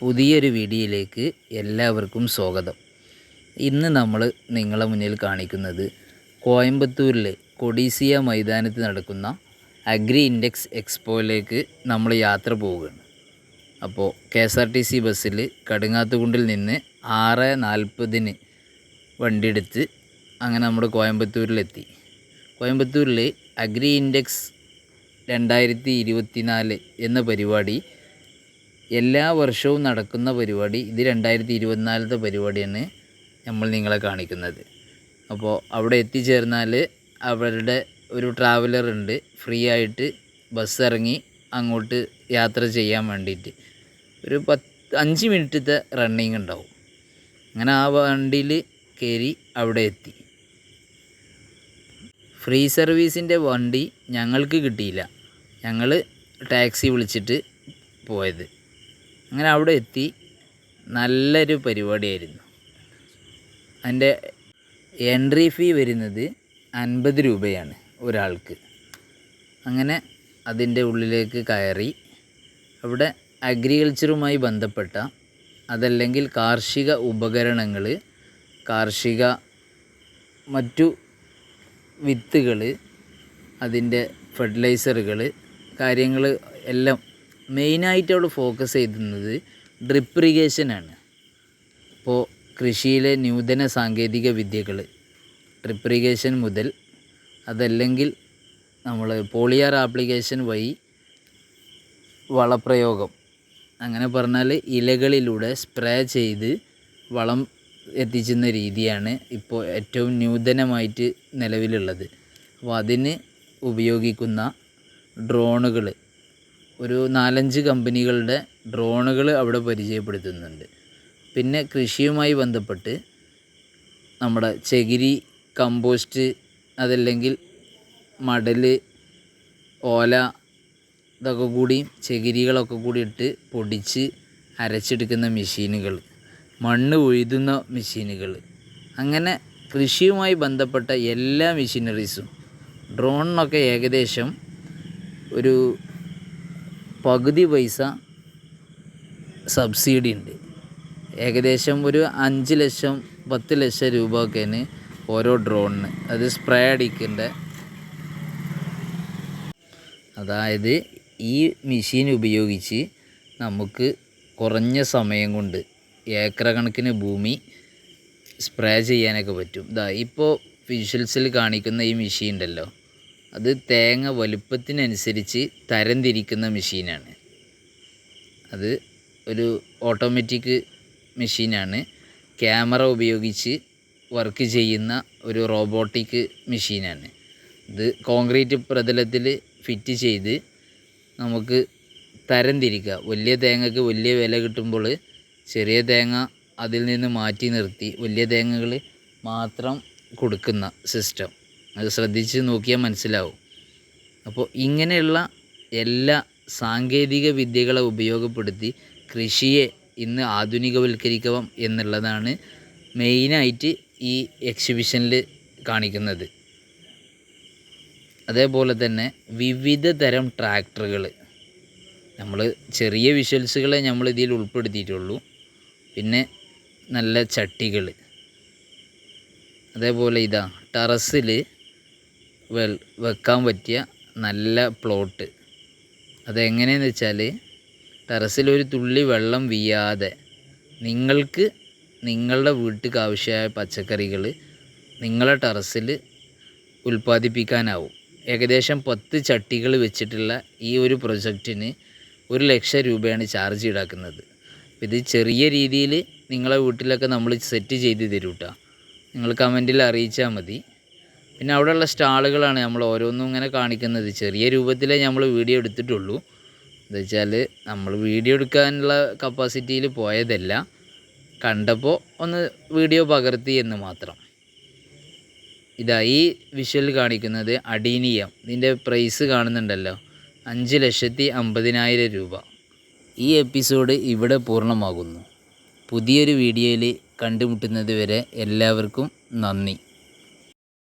പുതിയൊരു വീഡിയോയിലേക്ക് എല്ലാവർക്കും സ്വാഗതം. ഇന്ന് നമ്മൾ നിങ്ങളെ മുന്നിൽ കാണിക്കുന്നത് കോയമ്പത്തൂരിലെ കൊഡീസിയ മൈതാനത്ത് നടക്കുന്ന അഗ്രി ഇൻഡെക്സ് എക്സ്പോയിലേക്ക് നമ്മൾ യാത്ര പോവുകയാണ്. അപ്പോൾ KSRTC ബസ്സിൽ കടുങ്ങാത്തുകുണ്ടിൽ നിന്ന് 6:40 വണ്ടിയെടുത്ത് അങ്ങനെ നമ്മൾ കോയമ്പത്തൂരിലെത്തി. കോയമ്പത്തൂരിൽ അഗ്രി ഇൻഡെക്സ് 2024 എന്ന പരിപാടി എല്ലാ വർഷവും നടക്കുന്ന പരിപാടി. ഇത് 2024 പരിപാടിയാണ് നമ്മൾ നിങ്ങളെ കാണിക്കുന്നത്. അപ്പോൾ അവിടെ എത്തിച്ചേർന്നാൽ അവരുടെ ഒരു ട്രാവലർ ഉണ്ട്, ഫ്രീ ആയിട്ട് ബസ് ഇറങ്ങി അങ്ങോട്ട് യാത്ര ചെയ്യാൻ വേണ്ടിയിട്ട് ഒരു 5 മിനിറ്റത്തെ റണ്ണിങ് ഉണ്ടാവും. അങ്ങനെ ആ വണ്ടിയിൽ കയറി അവിടെ എത്തി. ഫ്രീ സർവീസിൻ്റെ വണ്ടി ഞങ്ങൾക്ക് കിട്ടിയില്ല, ഞങ്ങൾ ടാക്സി വിളിച്ചിട്ട് പോയത്. അങ്ങനെ അവിടെ എത്തി. നല്ലൊരു പരിപാടിയായിരുന്നു. അതിൻ്റെ എൻട്രി ഫീ വരുന്നത് 50 രൂപയാണ് ഒരാൾക്ക്. അങ്ങനെ അതിൻ്റെ ഉള്ളിലേക്ക് കയറി അവിടെ അഗ്രികൾച്ചറുമായി ബന്ധപ്പെട്ട അതല്ലെങ്കിൽ കാർഷിക ഉപകരണങ്ങൾ, കാർഷിക മറ്റു വിത്തുകൾ, അതിൻ്റെ ഫെർട്ടിലൈസറുകൾ, കാര്യങ്ങൾ എല്ലാം മെയിനായിട്ട് അവിടെ ഫോക്കസ് ചെയ്യുന്നത് ഡ്രിപ്പ് ഇറിഗേഷനാണ്. ഇപ്പോൾ കൃഷിയിലെ നൂതന സാങ്കേതിക വിദ്യകൾ, ഡ്രിപ്പ് ഇറിഗേഷൻ മുതൽ അതല്ലെങ്കിൽ നമ്മൾ പോളിയാർ ആപ്ലിക്കേഷൻ വഴി വളപ്രയോഗം, അങ്ങനെ പറഞ്ഞാൽ ഇലകളിലൂടെ സ്പ്രേ ചെയ്ത് വളം എത്തിച്ചുന്ന രീതിയാണ് ഇപ്പോൾ ഏറ്റവും നൂതനമായിട്ട് നിലവിലുള്ളത്. അപ്പോൾ അതിന് ഉപയോഗിക്കുന്ന ഡ്രോണുകൾ, ഒരു 4-5 കമ്പനികളുടെ ഡ്രോണുകൾ അവിടെ പരിചയപ്പെടുത്തുന്നുണ്ട്. പിന്നെ കൃഷിയുമായി ബന്ധപ്പെട്ട് നമ്മുടെ ചകിരി, കമ്പോസ്റ്റ്, അതല്ലെങ്കിൽ മടൽ, ഓല, ഇതൊക്കെ കൂടി ചകിരികളൊക്കെ കൂടി ഇട്ട് പൊടിച്ച് അരച്ചെടുക്കുന്ന മെഷീനുകൾ, മണ്ണ് ഉഴുതുന്ന മെഷീനുകൾ, അങ്ങനെ കൃഷിയുമായി ബന്ധപ്പെട്ട എല്ലാ മെഷീനറീസും ഡ്രോണിനൊക്കെ ഏകദേശം ഒരു പകുതി പൈസ സബ്സിഡി ഉണ്ട്. ഏകദേശം ഒരു 5 ലക്ഷം 10 ലക്ഷം രൂപ ഒക്കെയാണ് ഓരോ ഡ്രോണിന്. അത് സ്പ്രേ അടിക്കേണ്ട, അതായത് ഈ മെഷീൻ ഉപയോഗിച്ച് നമുക്ക് കുറഞ്ഞ സമയം കൊണ്ട് ഏക്കർ കണക്കിന് ഭൂമി സ്പ്രേ ചെയ്യാനൊക്കെ പറ്റും. ഇപ്പോൾ വിഷ്വൽസിൽ കാണിക്കുന്ന ഈ മെഷീൻ ഉണ്ടല്ലോ, അത് തേങ്ങ വലുപ്പത്തിനനുസരിച്ച് തരംതിരിക്കുന്ന മെഷീനാണ്. അത് ഒരു ഓട്ടോമാറ്റിക് മെഷീനാണ്. ക്യാമറ ഉപയോഗിച്ച് വർക്ക് ചെയ്യുന്ന ഒരു റോബോട്ടിക് മെഷീനാണ്. ഇത് കോൺക്രീറ്റ് പ്രതലത്തിൽ ഫിറ്റ് ചെയ്ത് നമുക്ക് തരംതിരിക്കുക. വലിയ തേങ്ങയ്ക്ക് വലിയ വില കിട്ടുമ്പോൾ ചെറിയ തേങ്ങ അതിൽ നിന്ന് മാറ്റി നിർത്തി വലിയ തേങ്ങകൾ മാത്രം കൊടുക്കുന്ന സിസ്റ്റം. അത് ശ്രദ്ധിച്ച് നോക്കിയാൽ മനസ്സിലാവും. അപ്പോൾ ഇങ്ങനെയുള്ള എല്ലാ സാങ്കേതിക വിദ്യകളെ ഉപയോഗപ്പെടുത്തി കൃഷിയെ ഇന്ന് ആധുനികവൽക്കരിക്കുക എന്നുള്ളതാണ് മെയിനായിട്ട് ഈ എക്സിബിഷനിൽ കാണിക്കുന്നത്. അതേപോലെ തന്നെ വിവിധ തരം ട്രാക്ടറുകൾ, നമ്മൾ ചെറിയ വിഷ്വൽസുകളെ നമ്മൾ ഇതിൽ ഉൾപ്പെടുത്തിയിട്ടുള്ളൂ. പിന്നെ നല്ല ചട്ടികൾ, അതേപോലെ ടെറസിൽ വെക്കാൻ പറ്റിയ നല്ല പ്ലോട്ട്. അതെങ്ങനെയെന്ന് വെച്ചാൽ ടെറസിൽ ഒരു തുള്ളി വെള്ളം വീഴാതെ നിങ്ങൾക്ക് നിങ്ങളുടെ വീട്ടിലേക്ക് ആവശ്യമായ പച്ചക്കറികൾ നിങ്ങളെ ടെറസിൽ ഉൽപ്പാദിപ്പിക്കാനാവും. ഏകദേശം 10 ചട്ടികൾ വെച്ചിട്ടുള്ള ഈ ഒരു പ്രൊജക്റ്റിന് 1 ലക്ഷം രൂപയാണ് ചാർജ് ഈടാക്കുന്നത്. ഇത് ചെറിയ രീതിയിൽ നിങ്ങളെ വീട്ടിലൊക്കെ നമ്മൾ സെറ്റ് ചെയ്ത് തരും കേട്ടോ. നിങ്ങൾ കമൻറ്റിൽ അറിയിച്ചാൽ മതി. പിന്നെ അവിടെയുള്ള സ്റ്റാളുകളാണ് നമ്മൾ ഓരോന്നും ഇങ്ങനെ കാണിക്കുന്നത്. ചെറിയ രൂപത്തിലേ നമ്മൾ വീഡിയോ എടുത്തിട്ടുള്ളൂ. എന്താ വെച്ചാൽ നമ്മൾ വീഡിയോ എടുക്കാനുള്ള കപ്പാസിറ്റിയിൽ പോയതല്ല, കണ്ടപ്പോൾ ഒന്ന് വീഡിയോ പകർത്തി എന്ന് മാത്രം. ഈ വിഷ്വൽ കാണിക്കുന്നത് അഡീനിയം. ഇതിൻ്റെ പ്രൈസ് കാണുന്നുണ്ടല്ലോ, 5,50,000 രൂപ. ഈ എപ്പിസോഡ് ഇവിടെ പൂർണ്ണമാകുന്നു. പുതിയൊരു വീഡിയോയിൽ കണ്ടുമുട്ടുന്നത് വരെ എല്ലാവർക്കും നന്ദി.